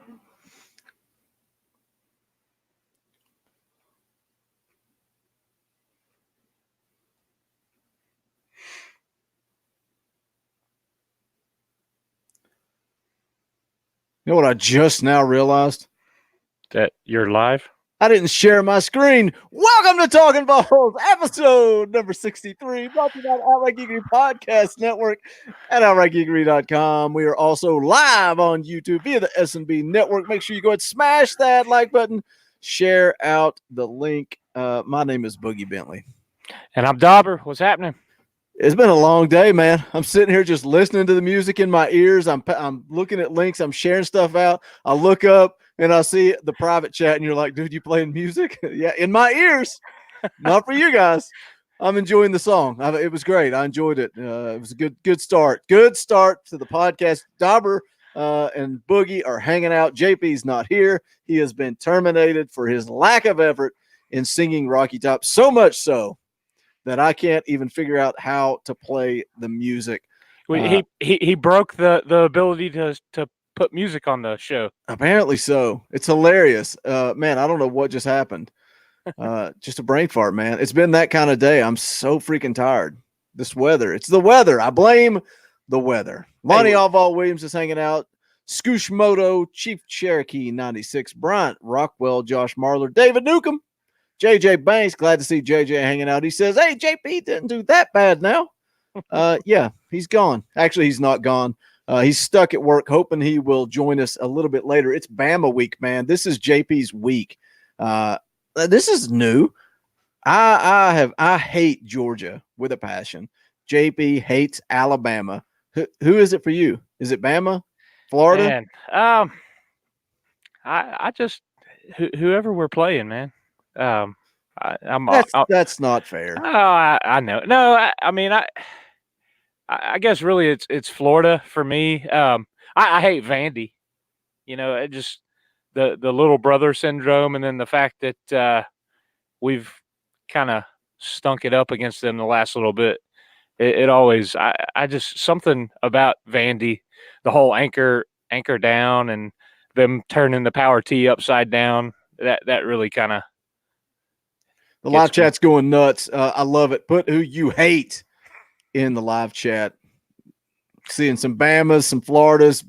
You know what I just now realized? That you're live? I didn't share my screen. Welcome to Talkin VAWLS, episode number 63, brought to you by the Outright Geekery Podcast Network at outrightgeekery.com. We are also live on YouTube via the S&B Network. Make sure you go ahead and smash that like button, share out the link. My name is Boogie Bentley. And I'm Dauber. What's happening? It's been a long day, man. I'm sitting here just listening to the music in my ears. I'm looking at links. I'm sharing stuff out. I look up and I see the private chat, and you're like, dude, you playing music? Yeah, in my ears. Not for you guys. I'm enjoying the song. It was great. I enjoyed it. It was a good start. Good start to the podcast. Dauber and Boogie are hanging out. JP's not here. He has been terminated for his lack of effort in singing Rocky Top, so much so that I can't even figure out how to play the music. He broke the ability to put music on the show. Apparently so. It's hilarious. Man, I don't know what just happened. Just a brain fart, man. It's been that kind of day. I'm so freaking tired. This weather. It's the weather. I blame the weather. Lonnie Alval Williams is hanging out. Scooshmoto, Chief Cherokee 96, Bryant Rockwell, Josh Marler, David Newcomb, JJ Banks, glad to see JJ hanging out. He says, hey, JP didn't do that bad now. Yeah, he's gone. Actually, he's not gone. He's stuck at work, hoping he will join us a little bit later. It's Bama week, man. This is JP's week. This is new. I hate Georgia with a passion. JP hates Alabama. Who is it for you? Is it Bama? Florida? Man, I just whoever we're playing, man. That's not fair. Oh, I know. No, I mean, I guess really it's Florida for me. I hate Vandy. You know, it just the little brother syndrome, and then the fact that we've kind of stunk it up against them the last little bit. It always I just something about Vandy, the whole anchor down and them turning the power tee upside down. That really kind of. The live chat's going nuts. I love it. Put who you hate in the live chat. Seeing some Bamas, some Floridas.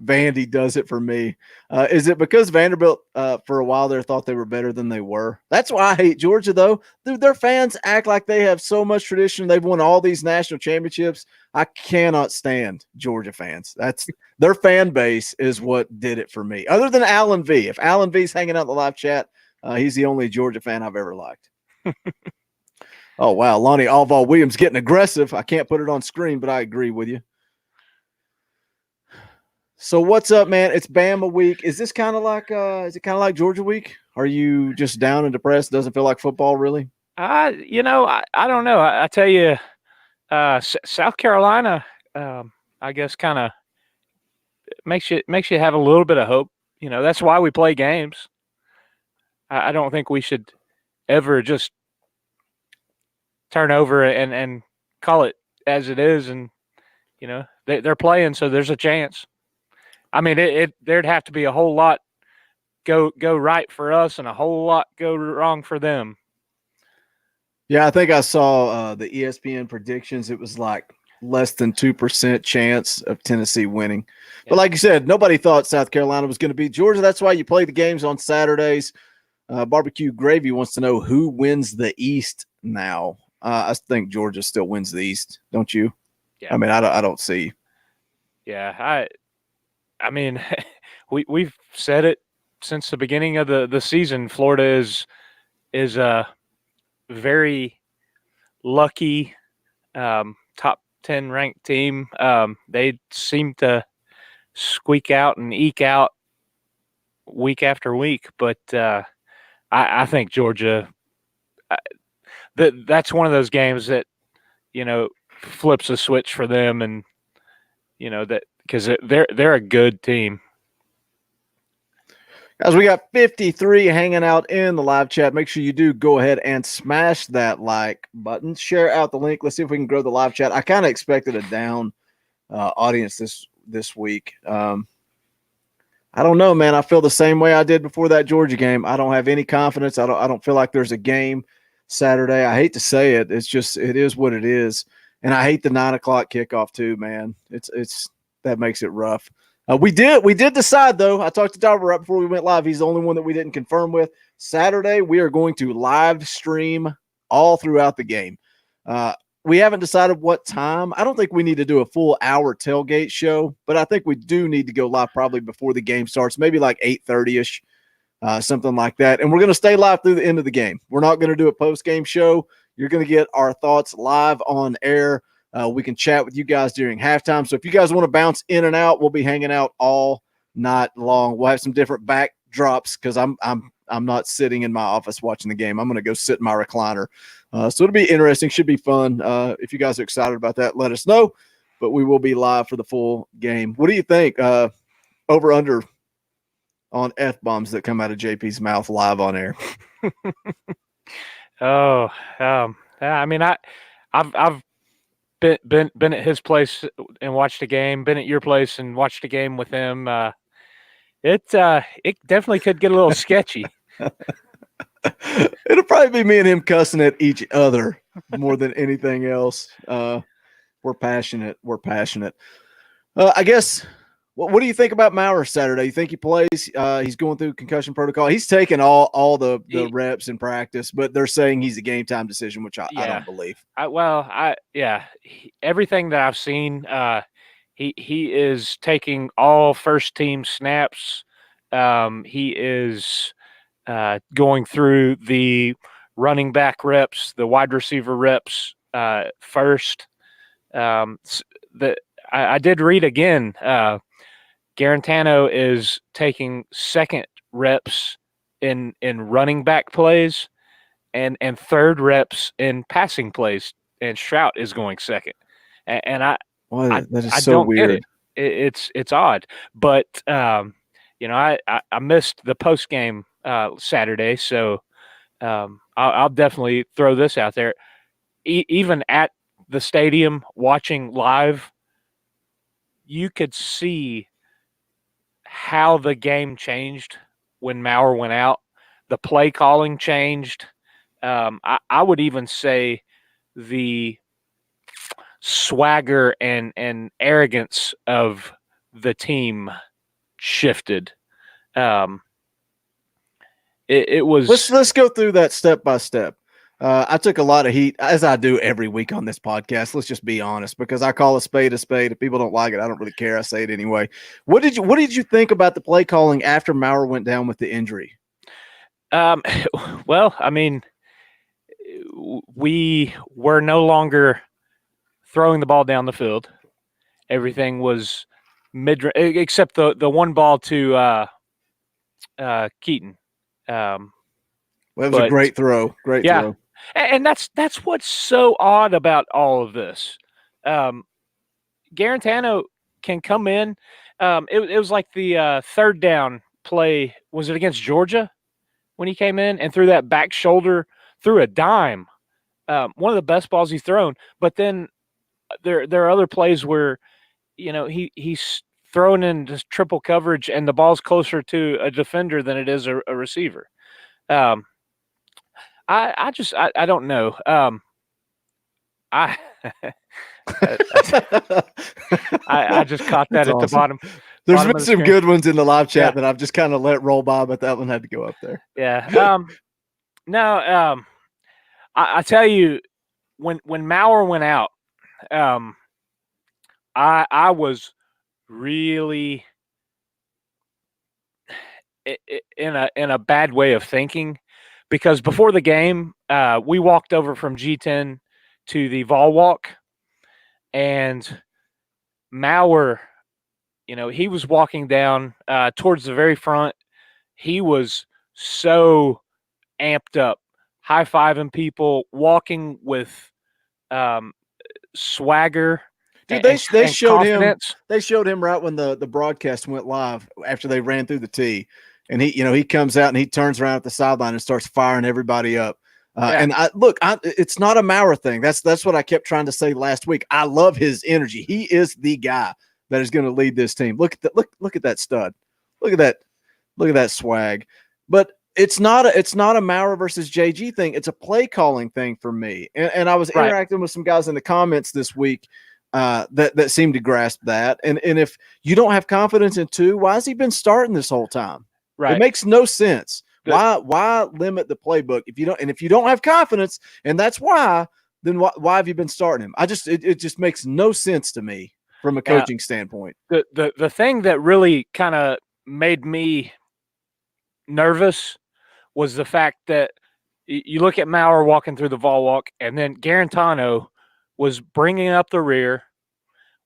Vandy does it for me. Is it because Vanderbilt for a while there thought they were better than they were? That's why I hate Georgia, though. Dude, their fans act like they have so much tradition. They've won all these national championships. I cannot stand Georgia fans. That's their fan base is what did it for me. Other than Alan V. If Alan V's hanging out in the live chat, he's the only Georgia fan I've ever liked. Oh, wow. Lonnie Alval Williams getting aggressive. I can't put it on screen, but I agree with you. So what's up, man? It's Bama week. Is this kind of like is it kind of like Georgia week? Are you just down and depressed? Doesn't feel like football, really? You know, I don't know. I tell you, South Carolina, I guess kind of makes you have a little bit of hope. You know, that's why we play games. I don't think we should ever just turn over and call it as it is. And, you know, they're playing, so there's a chance. I mean, there'd have to be a whole lot go right for us and a whole lot go wrong for them. Yeah, I think I saw the ESPN predictions. It was like less than 2% chance of Tennessee winning. Yeah. But like you said, nobody thought South Carolina was going to beat Georgia. That's why you play the games on Saturdays. Barbecue Gravy wants to know who wins the East now. I think Georgia still wins the East, don't you? Yeah. I mean, I don't see. Yeah, I mean, we've said it since the beginning of the season. Florida is a very lucky top 10 ranked team. They seem to squeak out and eke out week after week, but I think Georgia. That's one of those games that, you know, flips a switch for them, and you know that because they're a good team. Guys, we got 53 hanging out in the live chat. Make sure you do go ahead and smash that like button. Share out the link. Let's see if we can grow the live chat. I kind of expected a down audience this week. I I don't know, man. I feel the same way I did before that Georgia game. I don't have any confidence. I don't feel like there's a game Saturday. I hate to say it. It's just it is what it is. And I hate the 9:00 kickoff too, man. It's that makes it rough. We did decide though. I talked to Dobber right before we went live. He's the only one that we didn't confirm with. Saturday, we are going to live stream all throughout the game. We haven't decided what time. I don't think we need to do a full hour tailgate show, but I think we do need to go live probably before the game starts, maybe like 8:30ish, something like that. And we're going to stay live through the end of the game. We're not going to do a post-game show. You're going to get our thoughts live on air. We can chat with you guys during halftime. So if you guys want to bounce in and out, we'll be hanging out all night long. We'll have some different backdrops because I'm not sitting in my office watching the game. I'm going to go sit in my recliner. So it'll be interesting. Should be fun. If you guys are excited about that, let us know. But we will be live for the full game. What do you think? Over under on F-bombs that come out of JP's mouth live on air. I mean, I've been at his place and watched a game. Been at your place and watched a game with him. It definitely could get a little sketchy. It'll probably be me and him cussing at each other more than anything else. We're passionate. I guess. What do you think about Maurer Saturday? You think he plays? He's going through concussion protocol. He's taking all the reps in practice, but they're saying he's a game time decision, which I don't believe. Everything that I've seen, he is taking all first team snaps. He is going through the running back reps, the wide receiver reps first. I did read again. Garantano is taking second reps in running back plays and third reps in passing plays, and Strout is going second. And that is so weird. It's odd, but I missed the post game Saturday, so I'll definitely throw this out there. Even at the stadium watching live, you could see how the game changed when Maurer went out. The play calling changed. I would even say the swagger and arrogance of the team shifted. It was. Let's go through that step by step. I took a lot of heat, as I do every week on this podcast. Let's just be honest, because I call a spade a spade. If people don't like it, I don't really care. I say it anyway. What did you think about the play calling after Maurer went down with the injury? Well, I mean, we were no longer throwing the ball down the field. Everything was mid, except the one ball to Keaton. Well, it was a great throw. Great throw. And that's what's so odd about all of this. Garantano can come in. It was like the third down play. Was it against Georgia when he came in and threw that back shoulder, threw a dime? One of the best balls he's thrown. But then there are other plays where, he's thrown in just triple coverage and the ball's closer to a defender than it is a receiver. I don't know. I just caught that at the bottom. There's been some good ones in the live chat that I've just kind of let roll by, but that one had to go up there. Yeah. I tell you, when Maurer went out, I was really in a bad way of thinking. Because before the game, we walked over from G10 to the Vol Walk, and Maurer, he was walking down towards the very front. He was so amped up, high-fiving people, walking with swagger. Dude, they showed confidence. They showed him right when the broadcast went live after they ran through the tee. And he comes out and he turns around at the sideline and starts firing everybody up. And it's not a Maurer thing. That's what I kept trying to say last week. I love his energy. He is the guy that is going to lead this team. Look at that stud. Look at that. Look at that swag. But it's not a Maurer versus JG thing. It's a play calling thing for me. And I was Right. interacting with some guys in the comments this week that seemed to grasp that. And if you don't have confidence in two, why has he been starting this whole time? Right. It makes no sense. Why limit the playbook if you don't? And if you don't have confidence, and that's why, then why have you been starting him? It just makes no sense to me from a coaching standpoint. The thing that really kind of made me nervous was the fact that you look at Maurer walking through the ball walk, and then Garantano was bringing up the rear,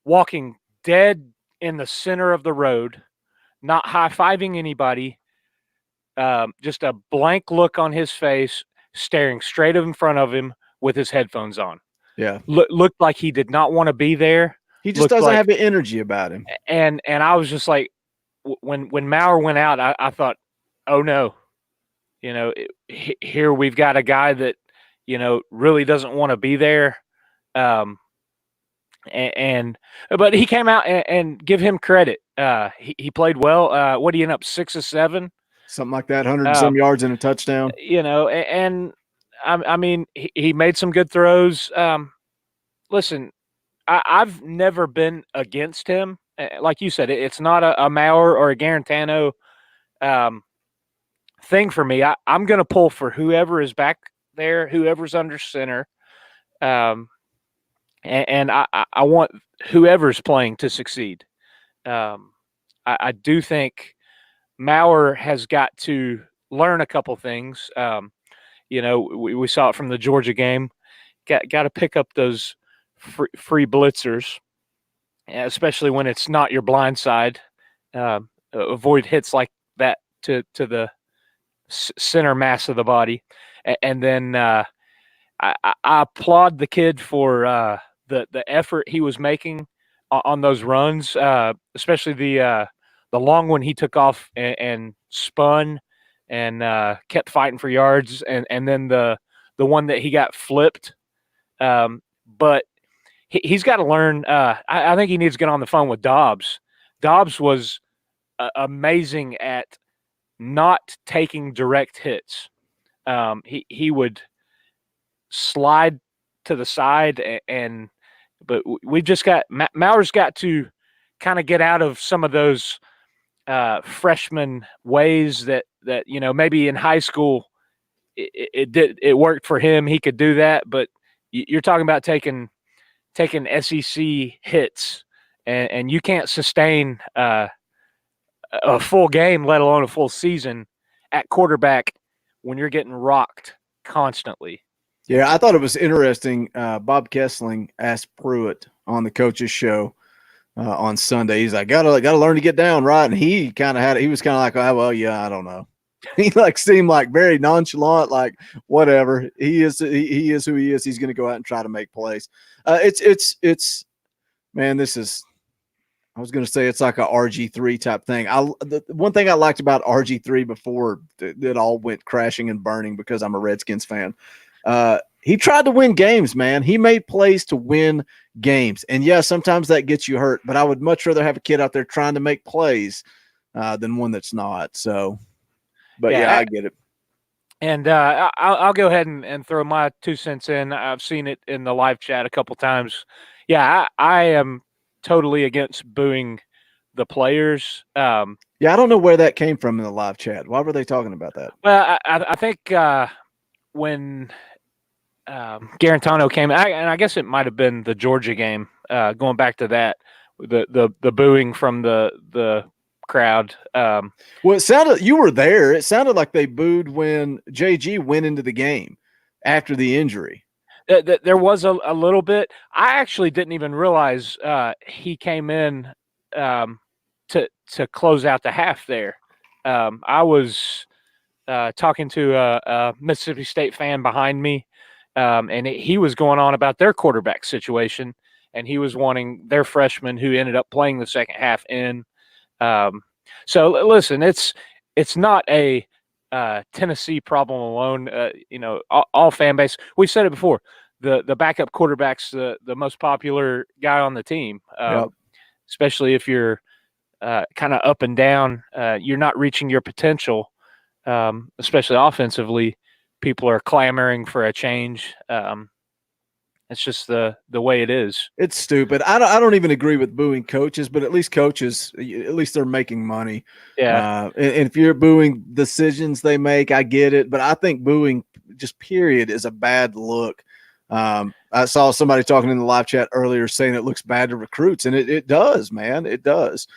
walking dead in the center of the road, not high-fiving anybody, just a blank look on his face, staring straight in front of him with his headphones on. Yeah. Looked like he did not want to be there. He just doesn't have the energy about him. And I was just like, when Maurer went out, I thought, oh no, here we've got a guy that, really doesn't want to be there. But he came out and give him credit. He played well. What did he end up 6 of 7? Something like that, 100 and some yards and a touchdown. And I mean, he made some good throws. Listen, I've never been against him. Like you said, it's not a Maurer or a Garantano thing for me. I'm going to pull for whoever is back there, whoever's under center. And I want whoever's playing to succeed. I do think Maurer has got to learn a couple things. We saw it from the Georgia game. Got to pick up those free blitzers, especially when it's not your blind side. Avoid hits like that to the center mass of the body. And then I applaud the kid for the effort he was making on those runs, especially the long one he took off and spun and kept fighting for yards, and then the one that he got flipped. But he's got to learn. I think he needs to get on the phone with Dobbs. Dobbs was amazing at not taking direct hits. He would slide to the side, but we've just got Maurer's got to kind of get out of some of those freshman ways that maybe in high school it worked for him. He could do that, but you're talking about taking SEC hits, and you can't sustain a full game, let alone a full season at quarterback when you're getting rocked constantly. Yeah, I thought it was interesting. Bob Kessling asked Pruitt on the coach's show on Sunday. He's like, gotta learn to get down, right? And he kind of he was kind of like, oh, well, yeah, I don't know. He seemed like very nonchalant, like whatever. He is who he is. He's going to go out and try to make plays. It's man, this is. I was going to say it's like a RG3 type thing. The one thing I liked about RG3 before it all went crashing and burning, because I'm a Redskins fan. He tried to win games, man. He made plays to win games. And yeah, sometimes that gets you hurt, but I would much rather have a kid out there trying to make plays than one that's not. So, but yeah, I get it. And I'll go ahead and throw my 2 cents in. I've seen it in the live chat a couple times. Yeah, I am totally against booing the players. Yeah, I don't know where that came from in the live chat. Why were they talking about that? Well, I think when Garantano came, and I guess it might have been the Georgia game, going back to that, the booing from the crowd. Well, it sounded, you were there. It sounded like they booed when JG went into the game after the injury. There was a little bit. I actually didn't even realize he came in to close out the half there. I was talking to a Mississippi State fan behind me, and he was going on about their quarterback situation, and he was wanting their freshman who ended up playing the second half in. So listen, it's not a Tennessee problem alone. All fan base. We've said it before. The backup quarterback's the most popular guy on the team, Yep. especially if you're kind of up and down. You're not reaching your potential, especially offensively. People are clamoring for a change. It's just the way it is. It's stupid. I don't even agree with booing coaches, but at least coaches, at least they're making money. Yeah. And if you're booing decisions they make, I get it. But I think booing just period is a bad look. I saw somebody talking in the live chat earlier saying it looks bad to recruits, and it does, man. It does.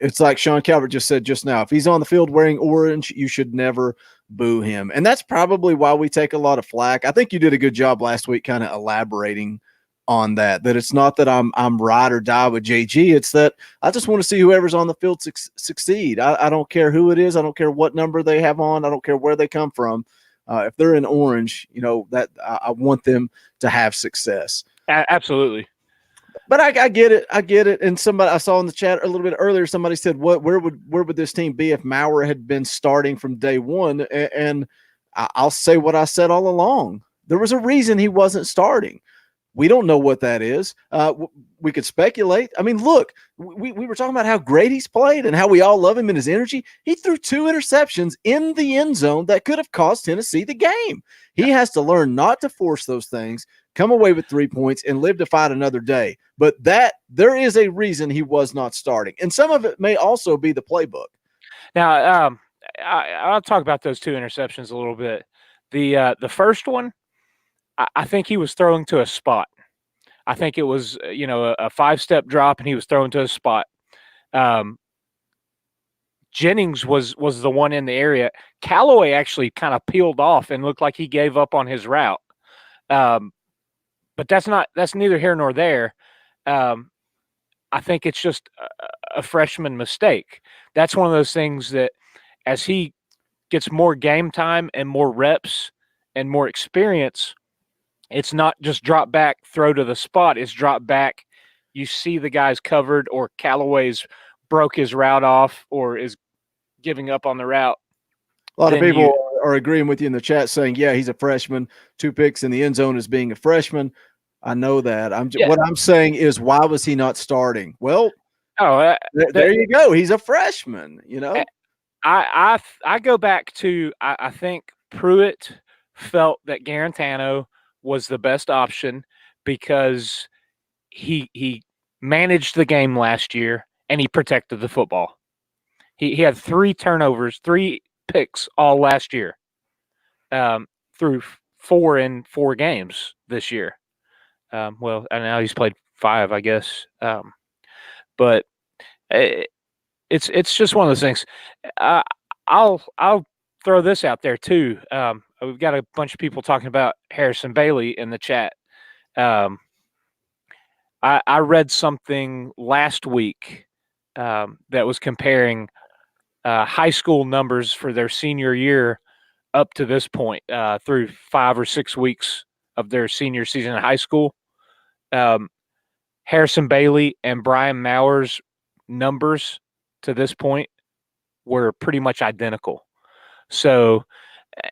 It's like Sean Calvert just said just now. If he's on the field wearing orange, you should never boo him. And that's probably why we take a lot of flack. I think you did a good job last week kind of elaborating on that it's not that I'm ride or die with JG. It's that I just want to see whoever's on the field succeed. I don't care who it is. I don't care what number they have on. I don't care where they come from. If they're in orange, that I want them to have success. Absolutely. But I get it. I get it. And somebody I saw in the chat a little bit earlier, somebody said, where would this team be if Maurer had been starting from day one? And I'll say what I said all along. There was a reason he wasn't starting. We don't know what that is. We could speculate. I mean, look, we were talking about how great he's played and how we all love him and his energy. He threw 2 interceptions in the end zone that could have cost Tennessee the game. He has to learn not to force those things, come away with 3 points, and live to fight another day. But there is a reason he was not starting. And some of it may also be the playbook. Now, I'll talk about those 2 interceptions a little bit. The first one, I think he was throwing to a spot. I think it was, a 5-step drop, and he was throwing to a spot. Jennings was the one in the area. Callaway actually kind of peeled off and looked like he gave up on his route. But that's neither here nor there. I think it's just a freshman mistake. That's one of those things that as he gets more game time and more reps and more experience, it's not just drop back, throw to the spot. It's drop back. You see the guy's covered, or Callaway's broke his route off or is giving up on the route. A lot of people are agreeing with you in the chat saying, yeah, he's a freshman. 2 picks in the end zone as being a freshman. I know that. What I'm saying is, why was he not starting? Well, there you go. He's a freshman, I go back to, I think Pruitt felt that Garantano was the best option because he managed the game last year and he protected the football. He had 3 turnovers, 3 picks all last year, through 4 in 4 games this year. Well, and now he's played 5, I guess. But it's just one of those things. I'll throw this out there too. We've got a bunch of people talking about Harrison Bailey in the chat. I read something last week that was comparing high school numbers for their senior year up to this point, through 5 or 6 weeks of their senior season in high school. Harrison Bailey and Brian Maurer's numbers to this point were pretty much identical. So,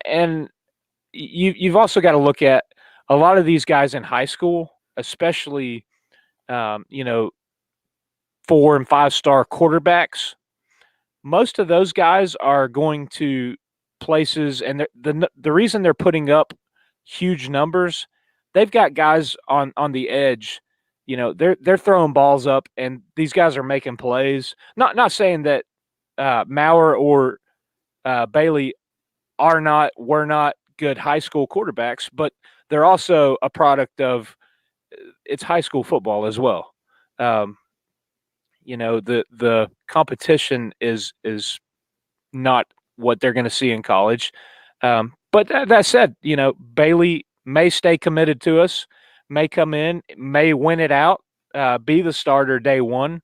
and you've also got to look at a lot of these guys in high school, especially 4 and 5-star quarterbacks. Most of those guys are going to places, and the reason they're putting up huge numbers, they've got guys on the edge. They're throwing balls up, and these guys are making plays. Not saying that Maurer or Bailey were not good high school quarterbacks, but they're also a product of it's high school football as well. The competition is not what they're going to see in college. But that said, Bailey may stay committed to us, may come in, may win it out, be the starter day one.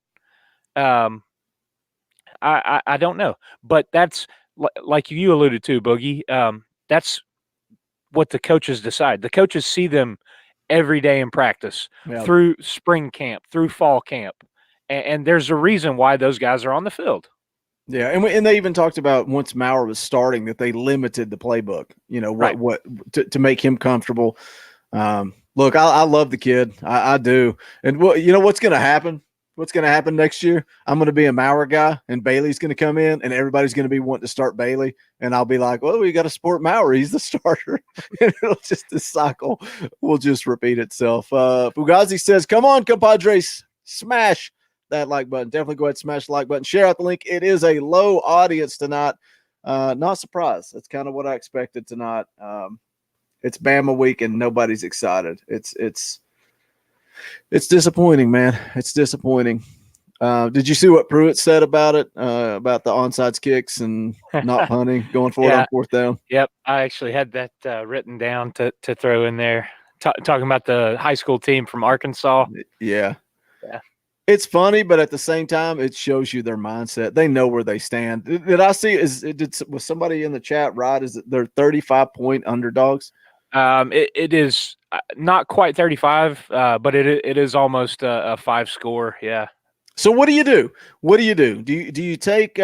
I don't know, but that's like you alluded to, Boogie. That's what the coaches decide. The coaches see them every day in practice, through spring camp, through fall camp. And there's a reason why those guys are on the field. Yeah, and they even talked about once Maurer was starting that they limited the playbook, what to make him comfortable. Look, I love the kid. I do. And you know what's going to happen? what's going to happen next year? I'm going to be a Maurer guy, and Bailey's going to come in, and everybody's going to be wanting to start Bailey, and I'll be like, well, we got to support Maurer. He's the starter. And it'll just, this cycle will just repeat itself. Fugazi says, come on, compadres, smash that like button. Definitely go ahead and smash the like button. Share out the link. It is a low audience tonight. Not surprised. That's kind of what I expected tonight. It's Bama week, and nobody's excited. It's disappointing, man. It's disappointing. Did you see what Pruitt said about it? About the onside kicks and not punting, going forward on fourth down? Yep. I actually had that written down to throw in there. Talking about the high school team from Arkansas. Yeah. It's funny, but at the same time, it shows you their mindset. They know where they stand. Did I see? Was somebody in the chat right? Is it they're 35-point underdogs? It is not quite 35, but it is almost a 5 score. Yeah. So what do you do? What do you do? Do you take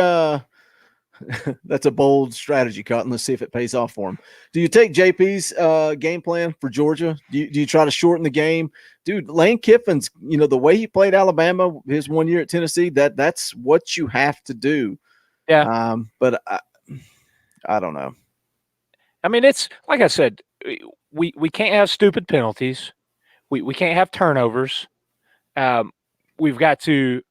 that's a bold strategy, Cotton. Let's see if it pays off for him. Do you take JP's game plan for Georgia? Do you try to shorten the game? Dude, Lane Kiffin's, the way he played Alabama his 1 year at Tennessee, that's what you have to do. Yeah. But I don't know. I mean, it's like I said, we can't have stupid penalties. We can't have turnovers. We've got to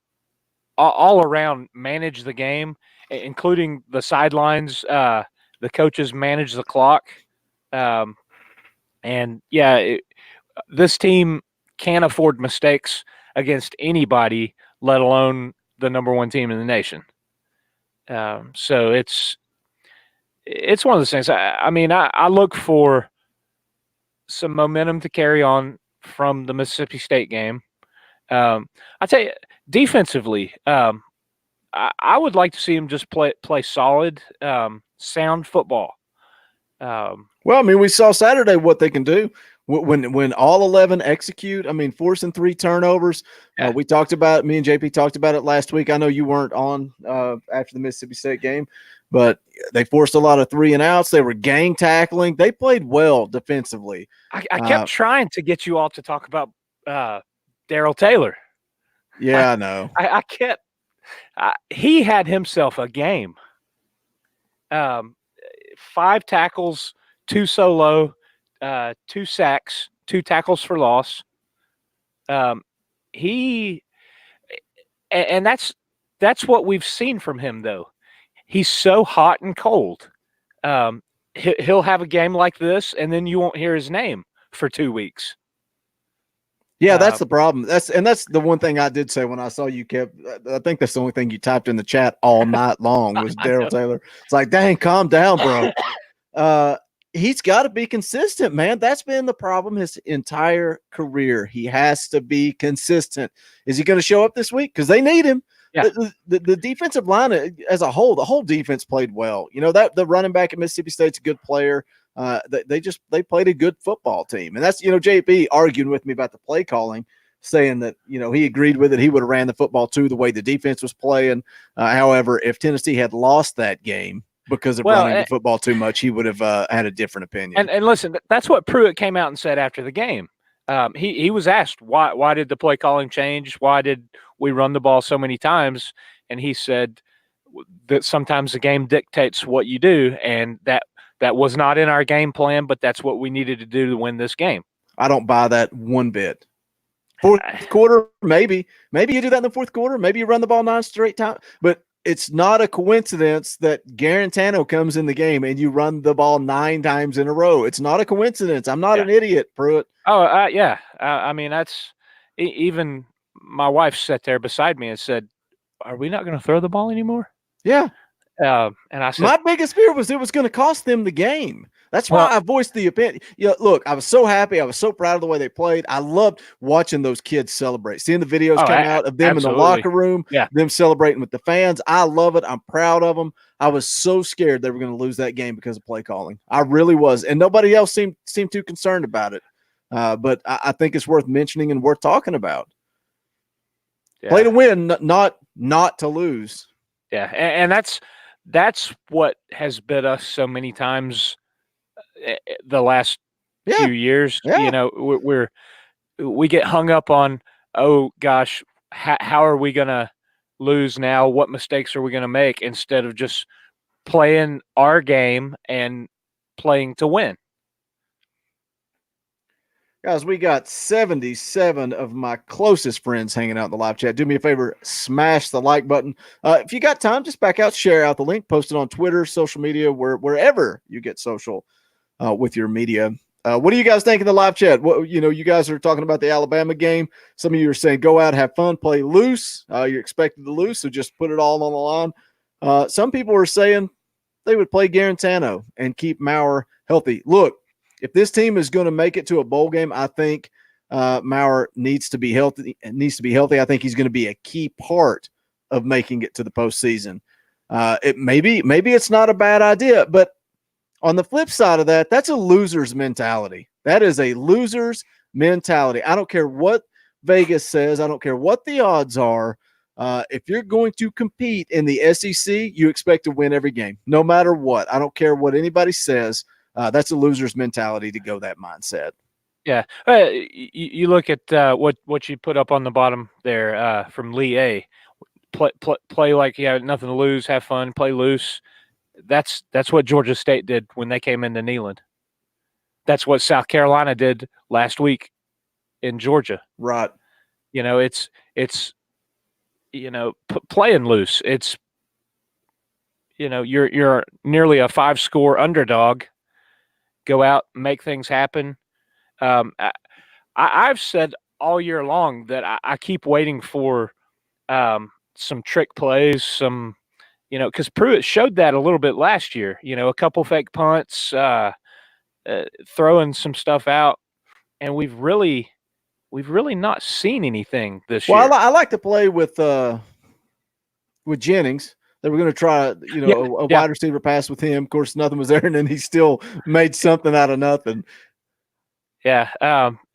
all around manage the game, including the sidelines. The coaches manage the clock. And yeah, this team can't afford mistakes against anybody, let alone the number one team in the nation. So it's one of those things. I look for some momentum to carry on from the Mississippi State game. I tell you, defensively, I would like to see him just play solid, sound football. Well, we saw Saturday what they can do when all 11 execute. Forcing 3 turnovers. Yeah. We talked about it. Me and JP talked about it last week. I know you weren't on after the Mississippi State game, but they forced a lot of 3 and outs. They were gang tackling. They played well defensively. I kept trying to get you all to talk about Darrell Taylor. Yeah, I know. I kept. He had himself a game. 5 tackles, 2 solo, 2 sacks, 2 tackles for loss. And that's what we've seen from him, though. He's so hot and cold. He'll have a game like this, and then you won't hear his name for 2 weeks. Yeah, that's the problem. That's the one thing I did say when I saw you kept. I think that's the only thing you typed in the chat all night long was Darrell Taylor. It's like, dang, calm down, bro. He's got to be consistent, man. That's been the problem his entire career. He has to be consistent. Is he going to show up this week? Because they need him. Yeah. The defensive line as a whole, the whole defense played well. That the running back at Mississippi State's a good player. They played a good football team. And that's, JP arguing with me about the play calling, saying that, he agreed with it. He would have ran the football too, the way the defense was playing. However, if Tennessee had lost that game because of running the football too much, he would have had a different opinion. And listen, that's what Pruitt came out and said after the game. He was asked, why did the play calling change? Why did we run the ball so many times? And he said that sometimes the game dictates what you do, and that was not in our game plan, but that's what we needed to do to win this game. I don't buy that one bit. Fourth quarter, maybe you do that in the fourth quarter. Maybe you run the ball 9 straight times, but it's not a coincidence that Garantano comes in the game and you run the ball 9 times in a row. It's not a coincidence. I'm not an idiot, Pruitt. Oh, yeah. That's even my wife sat there beside me and said, "Are we not going to throw the ball anymore?" Yeah. And I said, my biggest fear was it was going to cost them the game. That's why I voiced the opinion. Look, I was so happy. I was so proud of the way they played. I loved watching those kids celebrate, seeing the videos come out of them in the locker room, them celebrating with the fans. I love it. I'm proud of them. I was so scared they were going to lose that game because of play calling. I really was. And nobody else seemed too concerned about it. But I think it's worth mentioning and worth talking about. Yeah. Play to win, not to lose. Yeah. And that's what has bit us so many times the last few years. Yeah. We get hung up on, oh gosh, how are we going to lose now? What mistakes are we going to make instead of just playing our game and playing to win? Guys, we got 77 of my closest friends hanging out in the live chat. Do me a favor, smash the like button. If you got time, just back out, share out the link, post it on Twitter, social media, wherever you get social with your media. What do you guys think in the live chat? What, you guys are talking about the Alabama game. Some of you are saying go out, have fun, play loose. You're expected to lose, so just put it all on the line. Some people are saying they would play Garantano and keep Maurer healthy. Look, if this team is going to make it to a bowl game, I think Maurer needs to be healthy. I think he's going to be a key part of making it to the postseason. Maybe it's not a bad idea, but on the flip side of that, that's a loser's mentality. That is a loser's mentality. I don't care what Vegas says. I don't care what the odds are. If you're going to compete in the SEC, you expect to win every game, no matter what. I don't care what anybody says. That's a loser's mentality to go that mindset. Yeah. You look at what you put up on the bottom there from Lee A. Play like you have nothing to lose, have fun, play loose. That's what Georgia State did when they came into Neyland. That's what South Carolina did last week in Georgia. Right. It's playing loose. It's you're nearly a 5-score underdog. Go out, make things happen. I've said all year long that I keep waiting for some trick plays, because Pruitt showed that a little bit last year. A couple fake punts, throwing some stuff out, and we've really not seen anything this year. Well, I like to play with Jennings. They were going to try, a wide receiver pass with him. Of course, nothing was there, and then he still made something out of nothing. Yeah,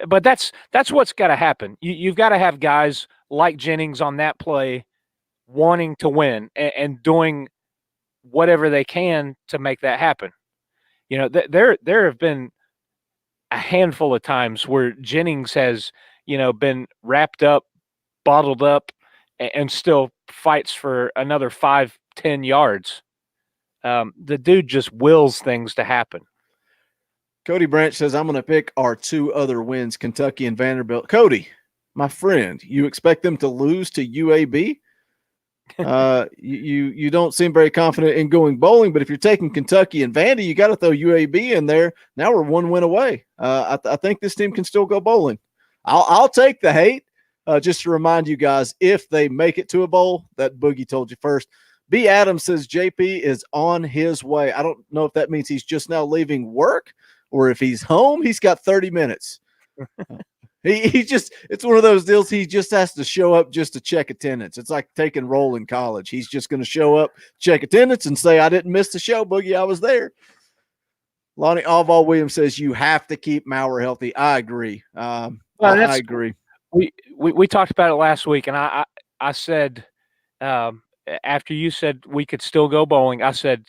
but that's what's got to happen. You've got to have guys like Jennings on that play wanting to win and doing whatever they can to make that happen. There have been a handful of times where Jennings has, been wrapped up, bottled up, and still fights for another 5-10 yards. The dude just wills things to happen. Cody Branch says, I'm going to pick our 2 other wins, Kentucky and Vanderbilt. Cody, my friend, you expect them to lose to UAB? You don't seem very confident in going bowling, but if you're taking Kentucky and Vandy, you got to throw UAB in there. Now we're 1 win away. I think this team can still go bowling. I'll take the hate. Just to remind you guys, if they make it to a bowl, that Boogie told you first. B. Adams says JP is on his way. I don't know if that means he's just now leaving work or if he's home. He's got 30 minutes. It's one of those deals. He just has to show up just to check attendance. It's like taking roll in college. He's just going to show up, check attendance, and say, I didn't miss the show, Boogie. I was there. Lonnie Alval Williams says you have to keep Maurer healthy. I agree. I agree. We talked about it last week, and I said after you said we could still go bowling, I said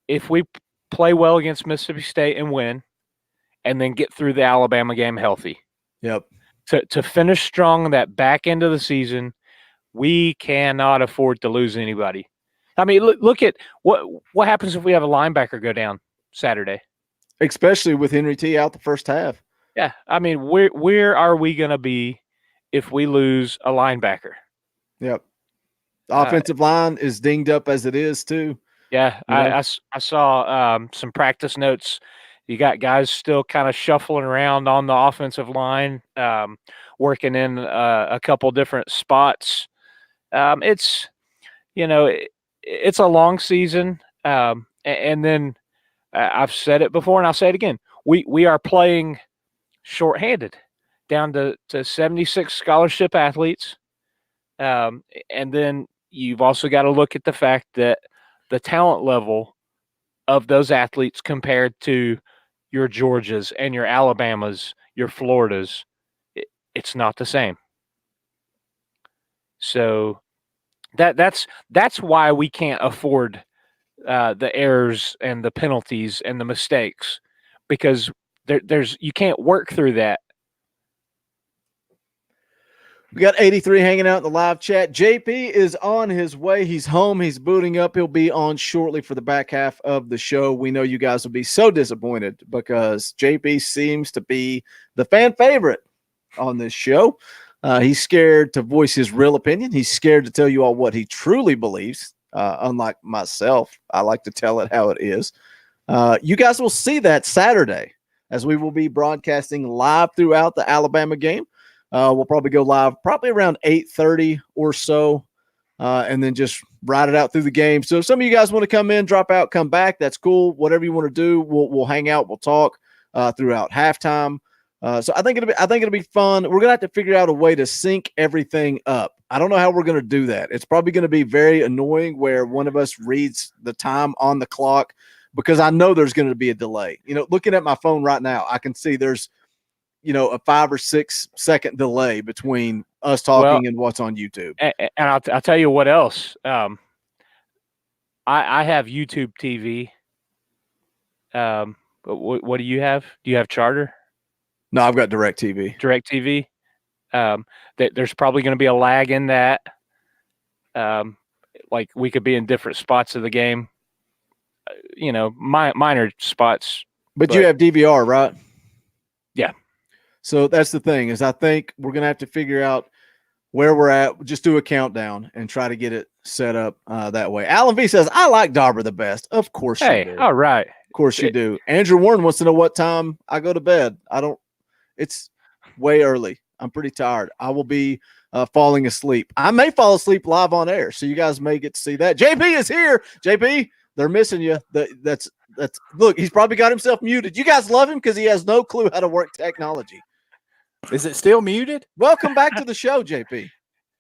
if we play well against Mississippi State and win, and then get through the Alabama game healthy. Yep. To finish strong that back end of the season, we cannot afford to lose anybody. I mean, look at what happens if we have a linebacker go down Saturday, especially with Henry T out the first half. Yeah, I mean, where are we going to be if we lose a linebacker? Yep. The offensive line is dinged up as it is too. Yeah, I saw some practice notes. You got guys still kind of shuffling around on the offensive line, working in a couple different spots. It's it's a long season, and then I've said it before and I'll say it again. We are playing shorthanded, down to 76 scholarship athletes, and then you've also got to look at the fact that the talent level of those athletes compared to your Georgias and your Alabamas, your Floridas, it's not the same. So that's why we can't afford the errors and the penalties and the mistakes, because there's you can't work through that. We got 83 hanging out in the live chat. JP is on his way. He's home. He's booting up. He'll be on shortly for the back half of the show. We know you guys will be so disappointed because JP seems to be the fan favorite on this show. He's scared to voice his real opinion. He's scared to tell you all what he truly believes. Unlike myself, I like to tell it how it is. You guys will see that Saturday as we will be broadcasting live throughout the Alabama game. We'll probably go live probably around 8:30 or so, and then just ride it out through the game. So if some of you guys want to come in, drop out, come back, that's cool. Whatever you want to do, we'll hang out, we'll talk throughout halftime. So I think it'll be fun. We're gonna have to figure out a way to sync everything up. I don't know how we're gonna do that. It's probably gonna be very annoying where one of us reads the time on the clock because I know there's gonna be a delay. Looking at my phone right now, I can see there's a 5 or 6 second delay between us talking and what's on YouTube. And I'll tell you what else. I have YouTube TV. What do you have? Do you have Charter? No, I've got DirecTV. DirecTV. There's probably going to be a lag in that. Like we could be in different spots of the game. Minor spots. But you have DVR, right? Yeah. So that's the thing is I think we're going to have to figure out where we're at. Just do a countdown and try to get it set up that way. Alan V says, I like Dauber the best. Of course you do. All right. Of course you do. Andrew Warren wants to know what time I go to bed. It's way early. I'm pretty tired. I will be falling asleep. I may fall asleep live on air, so you guys may get to see that. JP is here. JP, they're missing you. That's look, he's probably got himself muted. You guys love him because he has no clue how to work technology. Is it still muted? Welcome back to the show, JP.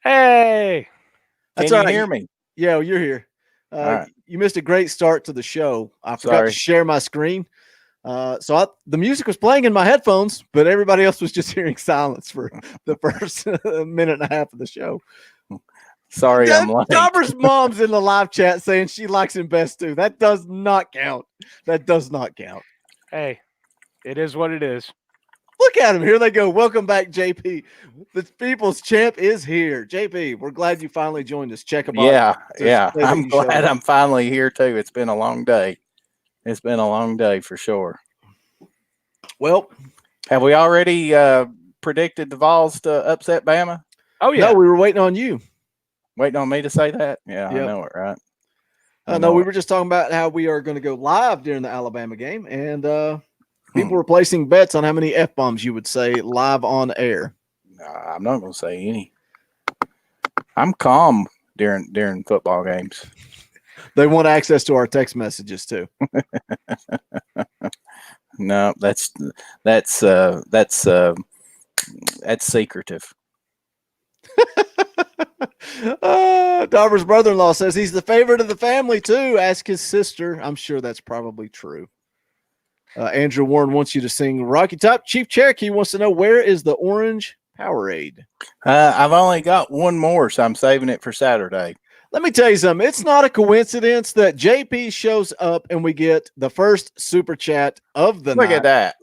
Hey. That's Can you hear me? Yeah, you're here. Right. You missed a great start to the show. I forgot to share my screen. So the music was playing in my headphones, but everybody else was just hearing silence for the first minute and a half of the show. Sorry, I'm late. Dauber's mom's in the live chat saying she likes him best too. That does not count. That does not count. Hey, it is what it is. Look at him. Here they go. Welcome back, JP. The people's champ is here. JP, we're glad you finally joined us. Check him out. Yeah. I'm glad I'm finally here too. It's been a long day. It's been a long day for sure. Well, have we already predicted the Vols to upset Bama? Oh, yeah. No, we were waiting on you. Waiting on me to say that? Yeah, yep. I know it, right? No, we were just talking about how we are going to go live during the Alabama game, and people were placing bets on how many F-bombs you would say live on air. I'm not going to say any. I'm calm during football games. They want access to our text messages too. No, that's secretive. Dauber's brother-in-law says he's the favorite of the family too. Ask his sister. I'm sure that's probably true. Andrew Warren wants you to sing Rocky Top. Chief Cherokee wants to know, where is the orange Powerade? I've only got one more, so I'm saving it for Saturday. Let me tell you something. It's not a coincidence that JP shows up and we get the first super chat of the night.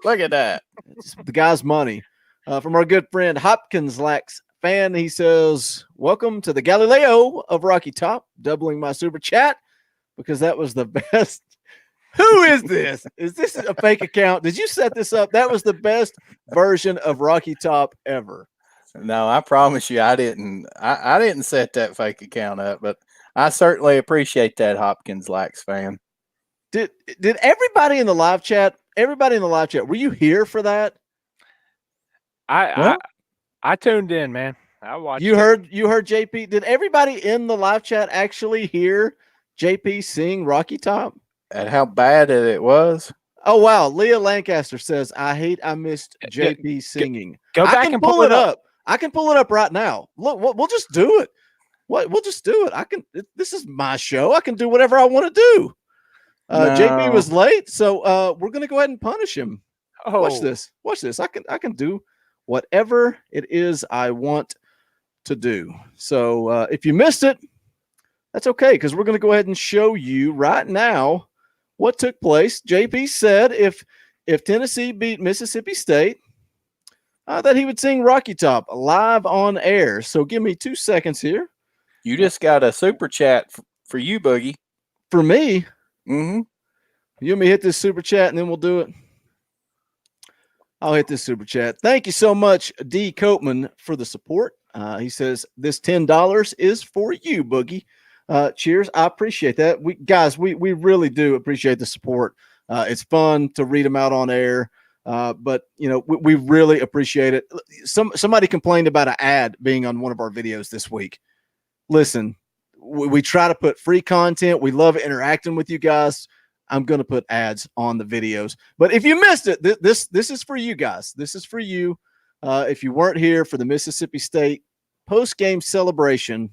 Look at that. It's the guy's money. From our good friend Hopkins Lax fan. He says, welcome to the Galileo of Rocky Top, doubling my super chat because that was the best. Who is this? Is this a fake account? Did you set this up? That was the best version of Rocky Top ever. No, I promise you, I didn't set that fake account up, but I certainly appreciate that, Hopkins Lax fan. Did everybody in the live chat? Were you here for that? I tuned in, man. I watched. You heard JP. Did everybody in the live chat actually hear JP sing Rocky Top? And how bad it was? Oh wow! Leah Lancaster says, I missed JP singing. Go back and pull it up. I can pull it up right now. Look, we'll just do it. We'll just do it. This is my show. I can do whatever I want to do. No. JP was late, so we're gonna go ahead and punish him. Oh. Watch this. I can do whatever it is I want to do. So if you missed it, that's okay, because we're gonna go ahead and show you right now what took place. JP said if Tennessee beat Mississippi State, that he would sing Rocky Top live on air. So give me 2 seconds here. You just got a super chat for you, Boogie. For me, Mm-hmm. you and me hit this super chat and then we'll do it. I'll hit this super chat. Thank you so much, D. Coatman, for the support. He says this $10 is for you, Boogie. Cheers. I appreciate that. We really do appreciate the support. It's fun to read them out on air. But we really appreciate it. Somebody complained about an ad being on one of our videos this week. Listen, we try to put free content. We love interacting with you guys. I'm going to put ads on the videos. But if you missed it, this is for you guys. This is for you. If you weren't here for the Mississippi State post-game celebration,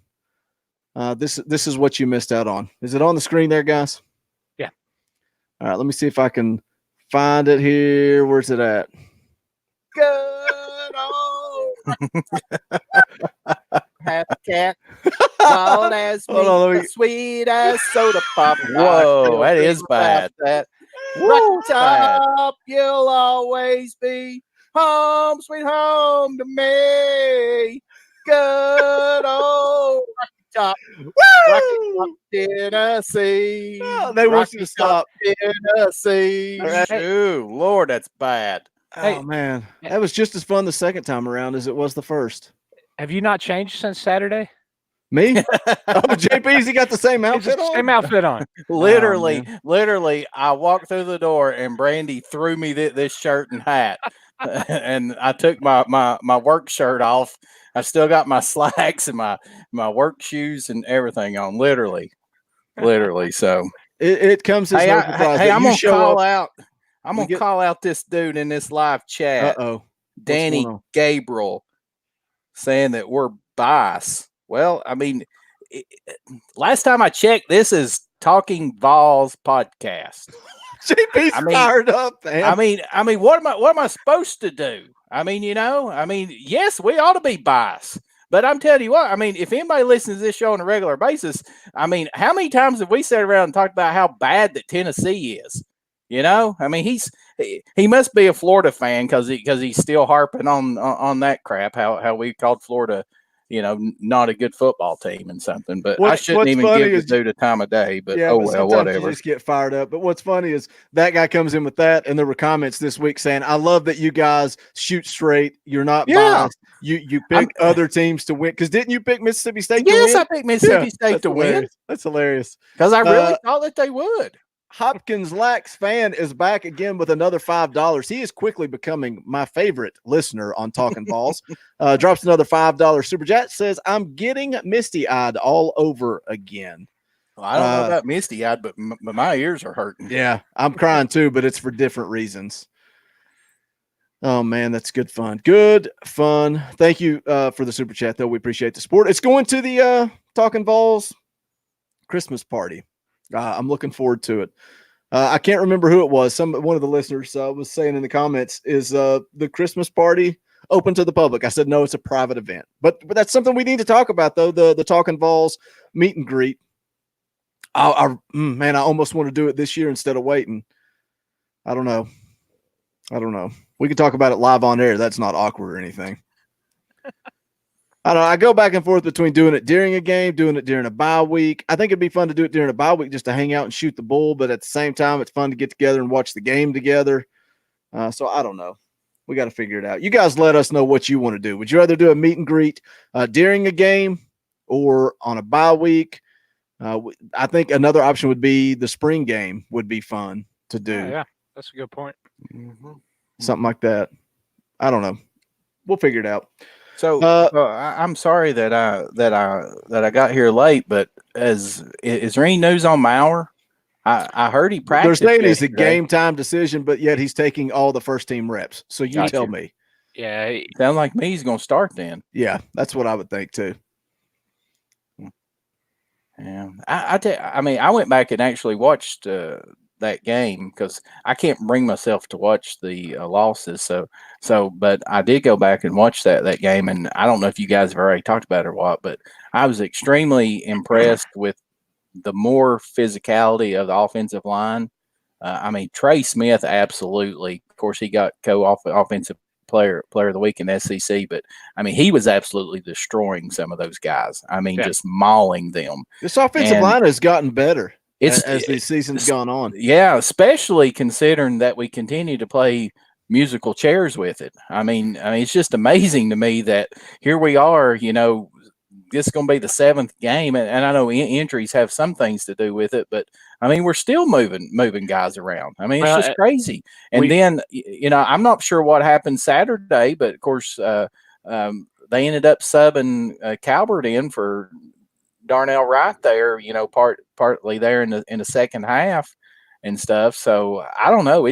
this is what you missed out on. Is it on the screen there, guys? Yeah. All right, let me see if I can find it here. Where's it at? Good old happy cat. Wild as me, the sweet as soda pop. Whoa, that is bad. That Rocky Top, you'll always be home, sweet home to me. Good old Rocky Top. Rocky Top, Tennessee. Oh, they want you to stop. Tennessee. Ooh, Lord, that's bad. Oh, man. That was just as fun the second time around as it was the first. Have you not changed since Saturday? Me? JP's, he got the same outfit on? Same outfit on. Literally, I walked through the door and Brandy threw me this shirt and hat. And I took my work shirt off. I still got my slacks and my work shoes and everything on. Literally. So it comes as no surprise. Hey, I'm gonna call out. I'm gonna call out this dude in this live chat. Danny Gabriel, saying that we're biased. Well, I mean, last time I checked, this is Talking VAWLS podcast. JP's fired up, man. I mean, what am I supposed to do? Yes, we ought to be biased. But I'm telling you what, if anybody listens to this show on a regular basis, how many times have we sat around and talked about how bad that Tennessee is? He must be a Florida fan because he's still harping on that crap. How we called Florida, not a good football team and something. But I shouldn't even give the dude a time of day. But oh well, whatever. You just get fired up. But what's funny is that guy comes in with that, and there were comments this week saying, "I love that you guys shoot straight. You're not biased. You pick other teams to win." Because didn't you pick Mississippi State? Yes, to win? I picked Mississippi State to win. That's hilarious. Because I really thought that they would. Hopkins Lax fan is back again with another $5. He is quickly becoming my favorite listener on Talkin VAWLS. Drops another $5 super chat. Says, "I'm getting misty-eyed all over again." Well, I don't know about misty-eyed, but my ears are hurting. Yeah, I'm crying too, but it's for different reasons. Oh, man, that's good fun. Good fun. Thank you for the super chat, though. We appreciate the support. It's going to the Talkin VAWLS Christmas party. I'm looking forward to it. I can't remember who it was. One of the listeners was saying in the comments, is the Christmas party open to the public? I said, no, it's a private event. But that's something we need to talk about, though, the Talkin VAWLS meet and greet. Man, I almost want to do it this year instead of waiting. I don't know. We can talk about it live on air. That's not awkward or anything. I don't know. I go back and forth between doing it during a game, doing it during a bye week. I think it'd be fun to do it during a bye week just to hang out and shoot the bull. But at the same time, it's fun to get together and watch the game together. So I don't know. We got to figure it out. You guys let us know what you want to do. Would you rather do a meet and greet during a game or on a bye week? I think another option would be the spring game would be fun to do. Yeah, that's a good point. Something like that. I don't know. We'll figure it out. So I'm sorry that I got here late, but is there any news on Maurer? I heard he practiced. They're saying he's a game time decision, but yet he's taking all the first team reps. So you tell me. Yeah, sounds like me. He's going to start then. Yeah, that's what I would think too. Yeah, I went back and actually watched that game because I can't bring myself to watch the losses. So, but I did go back and watch that game, and I don't know if you guys have already talked about it or what, but I was extremely impressed with the more physicality of the offensive line. Trey Smith, absolutely. Of course, he got co-offensive player of the week in the SEC. But I mean, he was absolutely destroying some of those guys. I mean, Yeah. just mauling them. This offensive And line has gotten better it's as the season's gone on. Yeah, especially considering that we continue to play musical chairs with it. I mean, it's just amazing to me that here we are. This is going to be the 7th game, and I know injuries have some things to do with it, but I mean, we're still moving guys around. I mean, it's Well, just crazy. And we- then, I'm not sure what happened Saturday, but of course, they ended up subbing Calvert in for Darnell Wright there, partly there in the second half and stuff. So I don't know.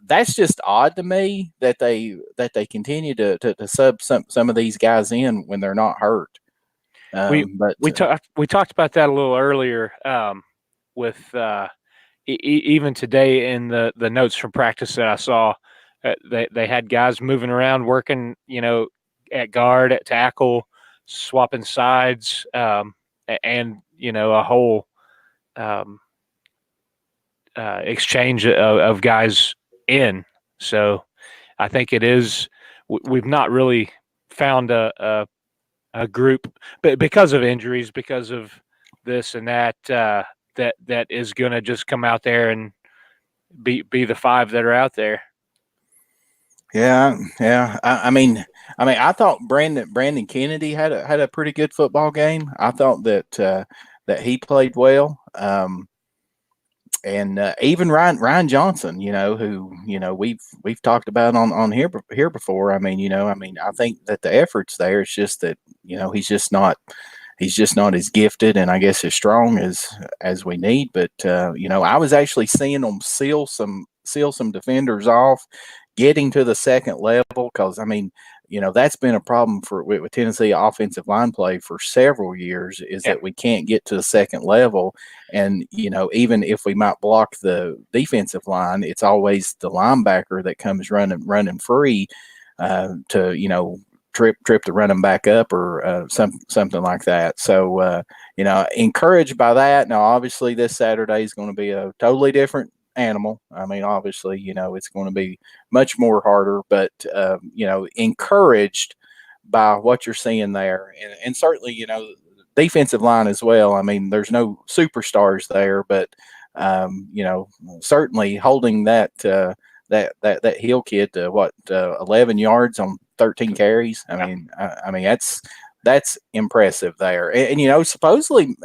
That's just odd to me that they continue to sub some of these guys in when they're not hurt. We talked about that a little earlier with even today in the notes from practice that I saw. They had guys moving around, working, at guard, at tackle, swapping sides, and a whole exchange of guys in. So I think it is. We've not really found a group, but because of injuries, because of this and that, that is going to just come out there and be the 5 that are out there. Yeah. I mean, I thought Brandon Kennedy had a pretty good football game. I thought that he played well. And even Ryan Johnson, who we've talked about on here before. I think that the effort's there. It's just that he's just not as gifted and I guess as strong as we need. But I was actually seeing them seal some defenders off, getting to the second level, because that's been a problem with Tennessee offensive line play for several years, is that we can't get to the second level. And, even if we might block the defensive line, it's always the linebacker that comes running free to, trip to run them back up or something like that. So, encouraged by that. Now, obviously, this Saturday is going to be a totally different animal. Obviously, it's going to be much more harder, but encouraged by what you're seeing there, and certainly, defensive line as well. There's no superstars there, but certainly holding that Hill kid to 11 yards on 13 carries. That's impressive there. And supposedly,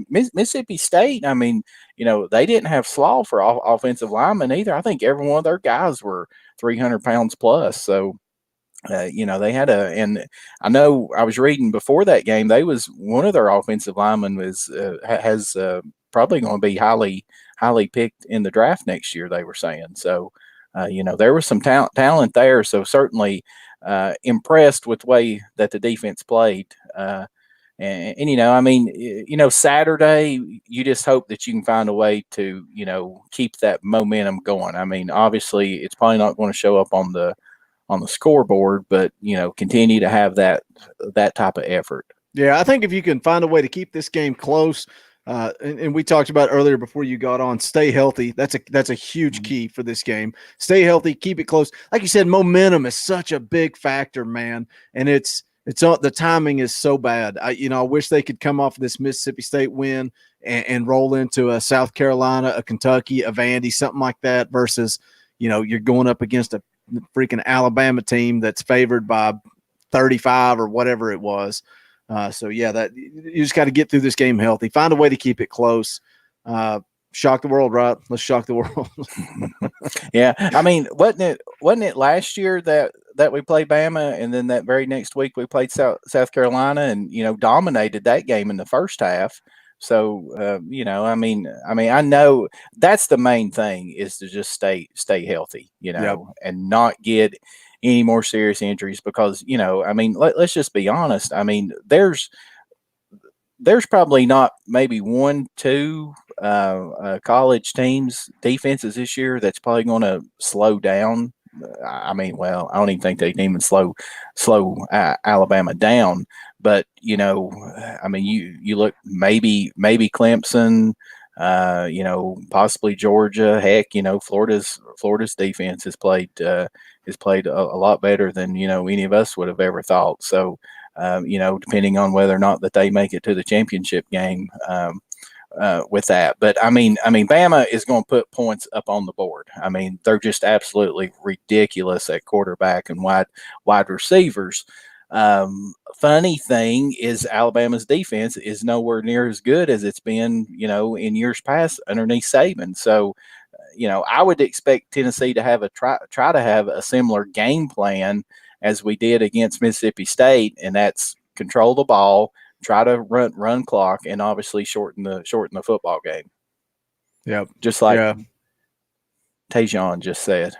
Mississippi State, they didn't have slaw for offensive linemen either. I think every one of their guys were 300 pounds plus. So, they had and I know I was reading before that game, one of their offensive linemen has probably going to be highly picked in the draft next year, they were saying. So, there was some talent there. So certainly impressed with the way that the defense played. Saturday, you just hope that you can find a way to, keep that momentum going. Obviously, it's probably not going to show up on the scoreboard, but continue to have that type of effort. Yeah, I think if you can find a way to keep this game close, and we talked about earlier before you got on, stay healthy. That's a huge key for this game. Stay healthy, keep it close. Like you said, momentum is such a big factor, man, and the timing is so bad. I wish they could come off this Mississippi State win and roll into a South Carolina, a Kentucky, a Vandy, something like that, versus you're going up against a freaking Alabama team that's favored by 35 or whatever it was. So yeah, that you just got to get through this game healthy. Find a way to keep it close. Shock the world, right? Let's shock the world. Yeah, wasn't it last year that we played Bama, and then that very next week we played South Carolina, and dominated that game in the first half. So I know that's the main thing, is to just stay healthy, Yep. and not get any more serious injuries, because let's just be honest. There's probably not maybe 1-2 college teams defenses this year that's probably going to slow down. I don't even think they can even slow Alabama down. But you look, maybe Clemson, possibly Georgia. Heck, Florida's defense has played a lot better than any of us would have ever thought. So, depending on whether or not that they make it to the championship game. With that, but I mean, Bama is going to put points up on the board. I mean, they're just absolutely ridiculous at quarterback and wide receivers. Funny thing is, Alabama's defense is nowhere near as good as it's been, in years past underneath Saban. So, I would expect Tennessee to have try to have a similar game plan as we did against Mississippi State, and that's control the ball, try to run clock, and obviously shorten the football game. Yep. Just like Tajon just said.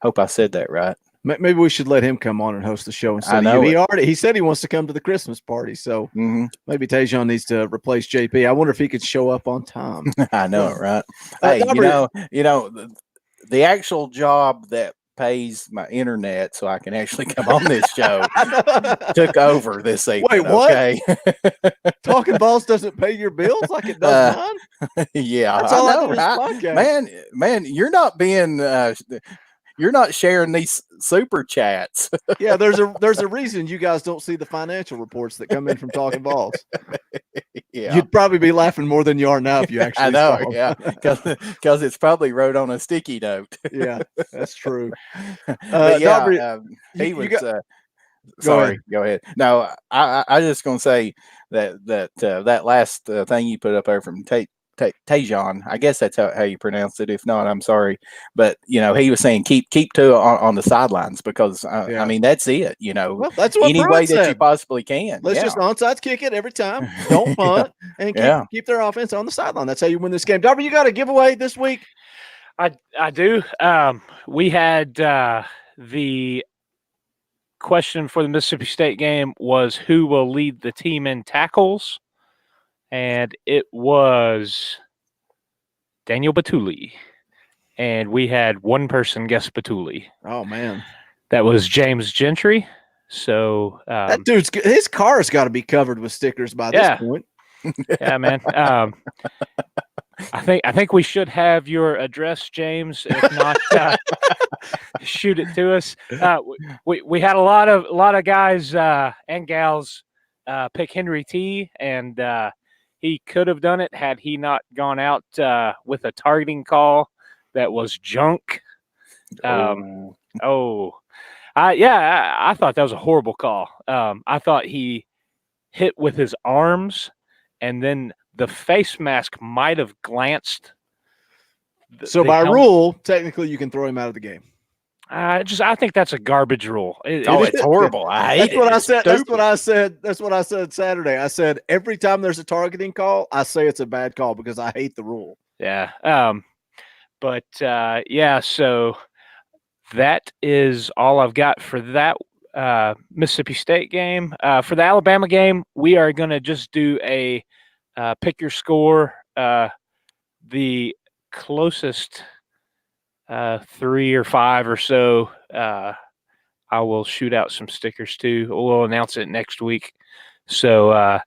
Hope I said that right. Maybe we should let him come on and host the show instead of you. He said he wants to come to the Christmas party, so maybe Tajon needs to replace JP. I wonder if he could show up on time. I know it, right? Hey, the actual job that pays my internet so I can actually come on this show took over this evening. Wait, what? Okay? Talking VAWLS doesn't pay your bills like it does mine? Yeah, that's all I know, right? Man, you're not being you're not sharing these super chats. Yeah, there's a reason you guys don't see the financial reports that come in from Talkin VAWLS. Yeah, you'd probably be laughing more than you are now if you actually. I know, yeah, because it's probably wrote on a sticky note. Yeah, that's true. He was. Sorry, go ahead. No, I just gonna say that last thing you put up there from Tajon, I guess that's how you pronounce it. If not, I'm sorry, but he was saying keep two on the sidelines because I mean that's it. Well, that's what any Brad way said. that you possibly can. Let's just onside kick it every time. Don't punt and keep their offense on the sideline. That's how you win this game. Darby, you got a giveaway this week? I do. We had the question for the Mississippi State game was who will lead the team in tackles. And it was Daniel Batuli. And we had one person guess Batuli. Oh, man. That was James Gentry. So that dude's his car's got to be covered with stickers by this point. Yeah, man. I think we should have your address, James. If not, shoot it to us. We had a lot of guys and gals pick Henry T, and he could have done it had he not gone out with a targeting call that was junk. I thought that was a horrible call. I thought he hit with his arms, and then the face mask might have glanced. So by rule, technically, you can throw him out of the game. I think that's a garbage rule. It's horrible. I hate it. That's what I said. That's what I said Saturday. I said every time there's a targeting call, I say it's a bad call because I hate the rule. Yeah. So that is all I've got for that Mississippi State game. For the Alabama game, we are going to just do a pick your score. The closest 3 or 5 or so, I will shoot out some stickers too. We'll announce it next week. So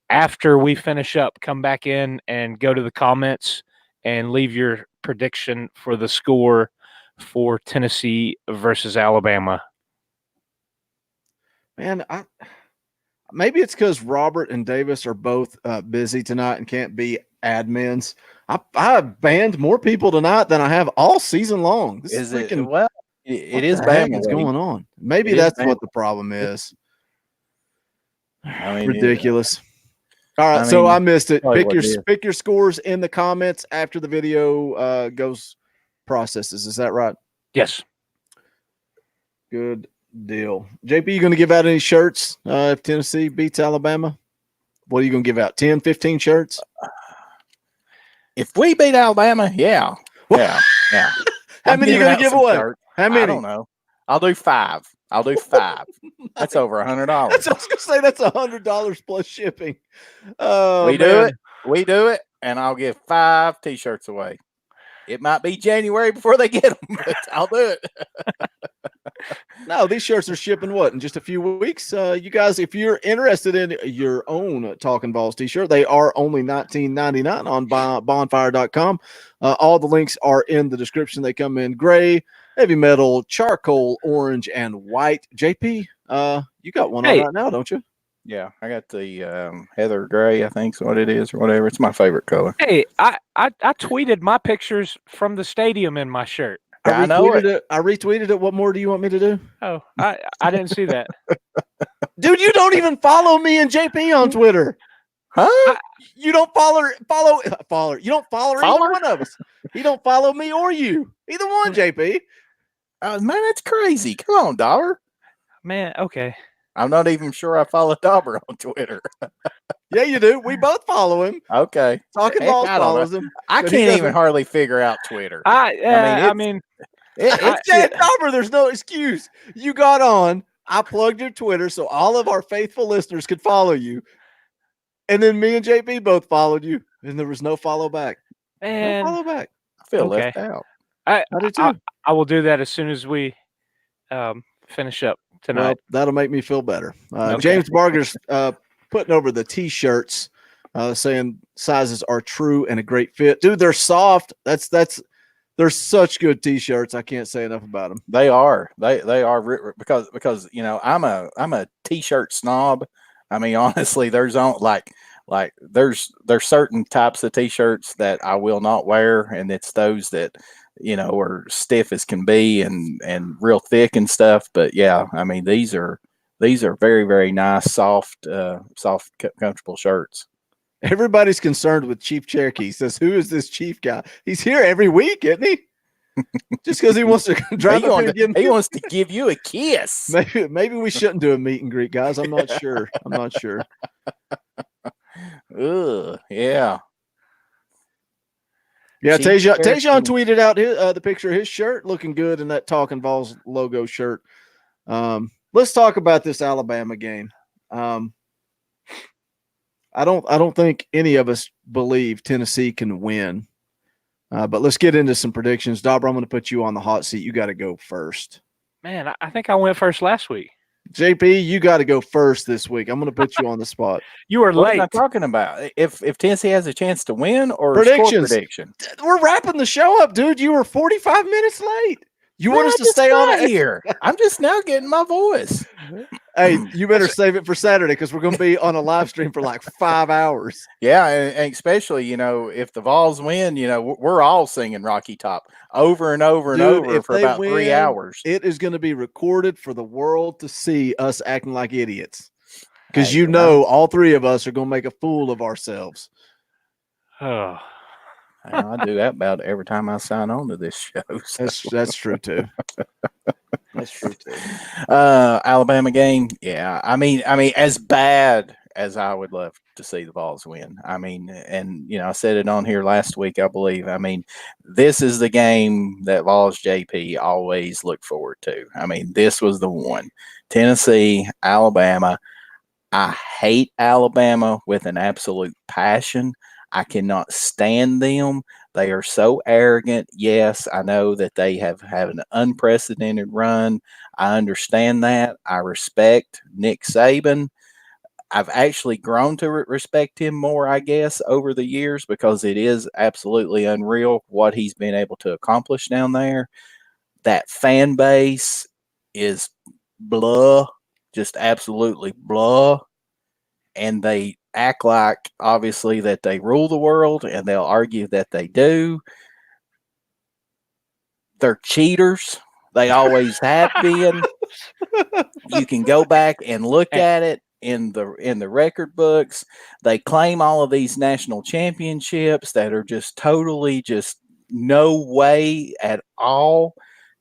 after we finish up, come back in and go to the comments and leave your prediction for the score for Tennessee versus Alabama. Man, maybe it's because Robert and Davis are both busy tonight and can't be admins. I banned more people tonight than I have all season long. This is freaking, it is bad. What's going on? Maybe that's what the problem is. Ridiculous. All right, so I missed it. Pick your scores in the comments after the video processes. Is that right? Yes. Good deal. JP, you going to give out any shirts if Tennessee beats Alabama? What are you going to give out? 10, 15 shirts? If we beat Alabama, yeah. How many are you going to give away? How many? I don't know. I'll do 5. That's over $100. I was going to say that's $100 plus shipping. We do it, and I'll give 5 T-shirts away. It might be January before they get them, but I'll do it. No, these shirts are shipping what in just a few weeks. You guys, if you're interested in your own Talkin VAWLS t-shirt, they are only $19.99 on bonfire.com. All the links are in the description. They come in gray, heavy metal, charcoal, orange, and white. JP, you got one on Hey. right now, don't you? Yeah, I got the heather gray, I think is what it is, or whatever. It's my favorite color. Hey, I tweeted my pictures from the stadium in my shirt. I know it. I retweeted it. What more do you want me to do? Oh, I didn't see that. Dude, you don't even follow me and JP on Twitter. Huh? You don't follow. You don't follow either one of us. He don't follow me or you. Either one, JP. Man, that's crazy. Come on, Dauber. Man, okay. I'm not even sure I follow Dauber on Twitter. Yeah, you do. We both follow him. Okay. Talkin VAWLS follows him. I can't even hardly figure out Twitter. I mean, it's Dauber, there's no excuse. You got on. I plugged your Twitter so all of our faithful listeners could follow you. And then me and JP both followed you, and there was no follow back. Man, No follow back. I feel left out. I do too. I will do that as soon as we finish up tonight. Well, that'll make me feel better. Okay. James Barger's putting over the t-shirts, saying sizes are true and a great fit. Dude, they're soft. They're such good t-shirts. I can't say enough about them. They are. They are because you know I'm a t-shirt snob. I mean, honestly, there's certain types of t-shirts that I will not wear, and it's those that are stiff as can be and real thick and stuff. But yeah, I mean these are very, very nice, soft, comfortable shirts. Everybody's concerned with Chief Cherokee. He says, "Who is this Chief guy? He's here every week, isn't he? Just because he wants to drive up here and he wants to give you a kiss. Maybe we shouldn't do a meet and greet, guys. I'm not sure. Ugh, yeah. Yeah, Tajon tweeted out the picture of his shirt, looking good in that Talkin VAWLS logo shirt. Let's talk about this Alabama game. I don't think any of us believe Tennessee can win. But let's get into some predictions. Dauber, I'm going to put you on the hot seat. You got to go first. Man, I think I went first last week. JP, you got to go first this week. I'm going to put you on the spot. You were what late. am I talking about? If Tennessee has a chance to win or Predictions. Score prediction? We're wrapping the show up, dude. You were 45 minutes late. You want us to stay on here? I'm just now getting my voice. Hey, you better save it for Saturday because we're going to be on a live stream for like 5 hours. Yeah, and especially if the Vols win, we're all singing Rocky Top over and over and over for about 3 hours. It is going to be recorded for the world to see us acting like idiots because Hey, all three of us are going to make a fool of ourselves. Oh. I do that about every time I sign on to this show. So. That's true too. That's true too. Alabama game, yeah. I mean, as bad as I would love to see the Vols win. I mean, and I said it on here last week, I believe. I mean, this is the game that Vols JP always look forward to. I mean, this was the one. Tennessee, Alabama. I hate Alabama with an absolute passion. I cannot stand them. They are so arrogant. Yes, I know that they have an unprecedented run. I understand that. I respect Nick Saban. I've actually grown to respect him more, I guess, over the years because it is absolutely unreal what he's been able to accomplish down there. That fan base is blah, just absolutely blah. And they act like, obviously, that they rule the world, and they'll argue that they do. They're cheaters. They always have been. You can go back and look at it in the record books. They claim all of these national championships that are just totally just no way at all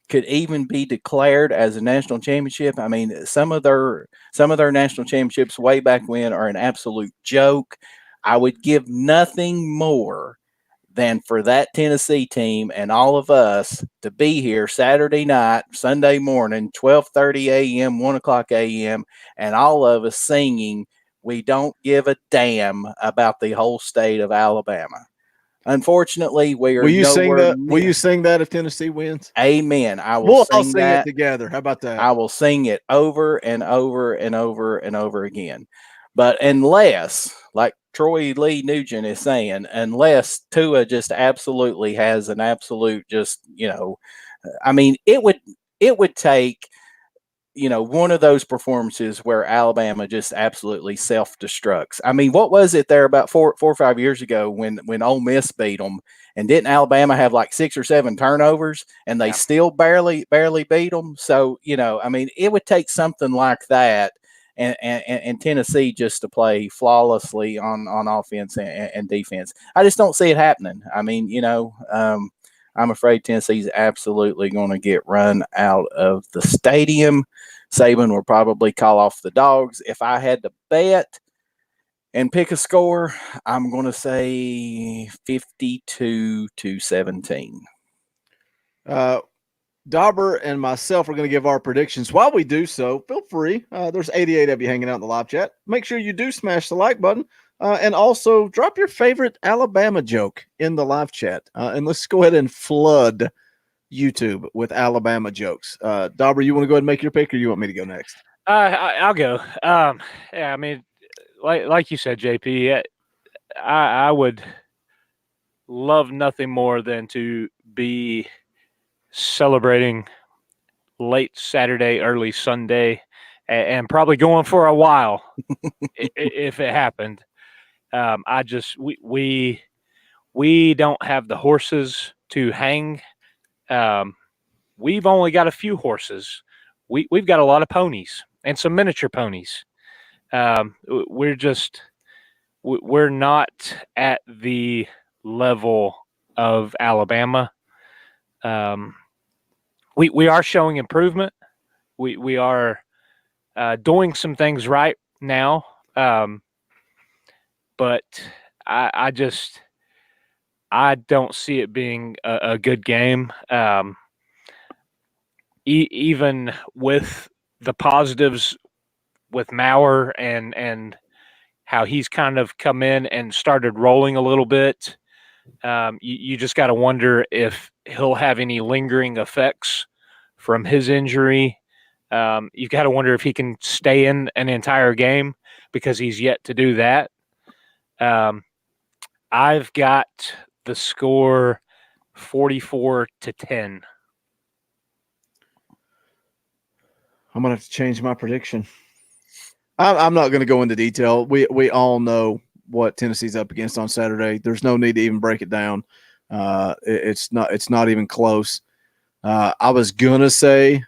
could even be declared as a national championship. I mean, some of their national championships way back when are an absolute joke. I would give nothing more than for that Tennessee team and all of us to be here Saturday night, Sunday morning, 12:30 a.m., 1 o'clock a.m., and all of us singing, "We don't give a damn about the whole state of Alabama." Unfortunately, we are Will you sing nowhere that? Will near- you sing that if Tennessee wins? Amen. I will We'll all sing sing that. it together. How about that? I will sing it over and over and over and over again. But unless, like Troy Lee Nugent is saying, unless Tua just absolutely has an absolute just, I mean, it would take, one of those performances where Alabama just absolutely self-destructs. I mean, what was it there about 4 or 5 years ago when Ole Miss beat them, and didn't Alabama have like 6 or 7 turnovers, and they still barely beat them? So, I mean, it would take something like that, and Tennessee just to play flawlessly on offense and defense. I just don't see it happening. I mean, I'm afraid Tennessee's absolutely going to get run out of the stadium. Saban will probably call off the dogs. If I had to bet and pick a score, I'm going to say 52-17. Dauber and myself are going to give our predictions. While we do so, feel free. There's 88 of you hanging out in the live chat. Make sure you do smash the like button. And also drop your favorite Alabama joke in the live chat. And let's go ahead and flood YouTube with Alabama jokes. Dauber, you want to go ahead and make your pick, or you want me to go next? I'll go. Yeah, I mean, like you said, JP, I would love nothing more than to be celebrating late Saturday, early Sunday, and probably going for a while if it happened. We don't have the horses to hang. We've only got a few horses. We've got a lot of ponies and some miniature ponies. We're not at the level of Alabama. We are showing improvement. We are doing some things right now. But I don't see it being a good game. Even with the positives with Maurer and how he's kind of come in and started rolling a little bit, you just got to wonder if he'll have any lingering effects from his injury. You've got to wonder if he can stay in an entire game, because he's yet to do that. I've got the score 44-10. I'm going to have to change my prediction. I'm not going to go into detail. We all know what Tennessee's up against on Saturday. There's no need to even break it down. It's not even close. I was going to say,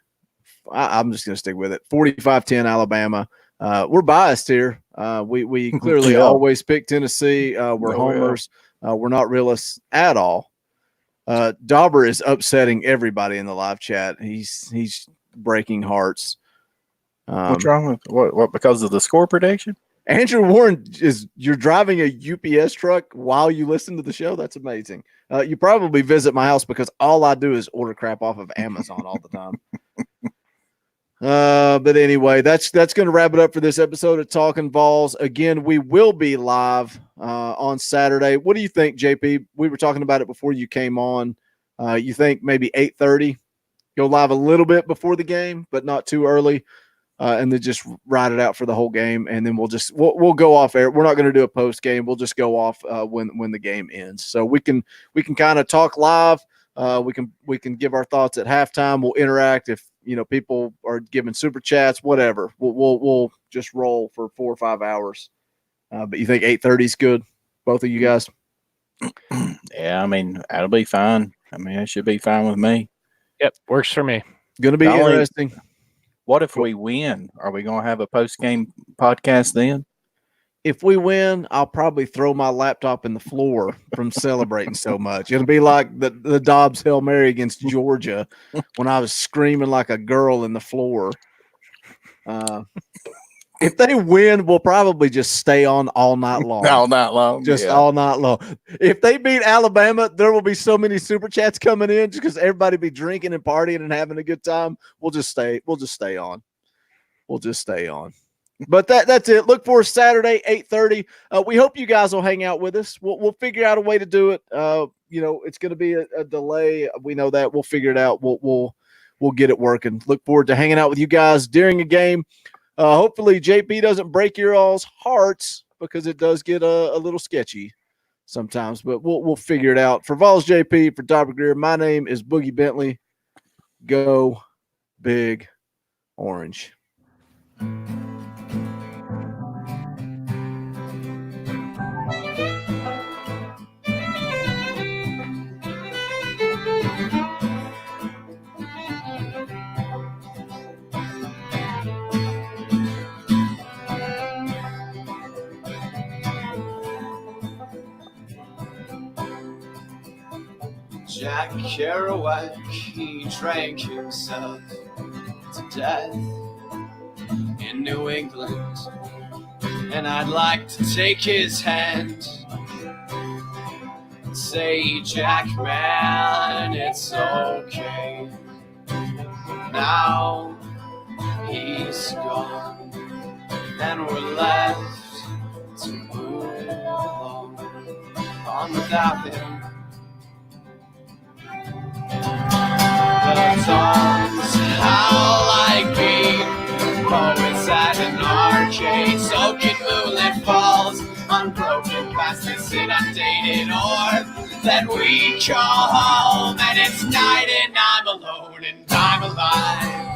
I'm just going to stick with it. 45-10 Alabama. We're biased here. We clearly always pick Tennessee. We're homers. We're not realists at all. Dauber is upsetting everybody in the live chat. He's breaking hearts. What's wrong with what? Because of the score prediction? Andrew Warren you're driving a UPS truck while you listen to the show. That's amazing. You probably visit my house because all I do is order crap off of Amazon all the time. But anyway, that's going to wrap it up for this episode of Talkin VAWLS. Again, we will be live on Saturday. What do you think, JP? We were talking about it before you came on. You think maybe 8:30? Go live a little bit before the game, but not too early, and then just ride it out for the whole game. And then we'll go off air. We're not going to do a post game. We'll just go off when the game ends. So we can kind of talk live. We can give our thoughts at halftime. We'll interact if people are giving super chats, whatever. We'll just roll for 4 or 5 hours. But you think 8:30 is good, both of you guys? Yeah, I mean, that'll be fine. I mean, it should be fine with me. Yep, works for me. Going to be interesting. What if we win? Are we going to have a post-game podcast then? If we win, I'll probably throw my laptop in the floor from celebrating so much. It'll be like the Dobbs Hail Mary against Georgia when I was screaming like a girl in the floor. If they win, we'll probably just stay on all night long. All night long. Just all night long. If they beat Alabama, there will be so many super chats coming in just because everybody be drinking and partying and having a good time. We'll just stay on. We'll just stay on. But that's it. Look for Saturday, 8:30. We hope you guys will hang out with us. We'll figure out a way to do it. It's going to be a delay. We know that. We'll figure it out. We'll get it working. Look forward to hanging out with you guys during a game. Hopefully JP doesn't break your all's hearts, because it does get a little sketchy sometimes, but we'll figure it out. For Vols JP, for Dobber Greer, my name is Boogie Bentley. Go Big Orange. Jack Kerouac, he drank himself to death in New England, and I'd like to take his hand and say, Jack, man, it's okay. Now he's gone, and we're left to move on without him. The songs howl like beat poets at an arcade, soaking moonlit falls, unbroken past this inundated orb that we call home. And it's night and I'm alone and I'm alive.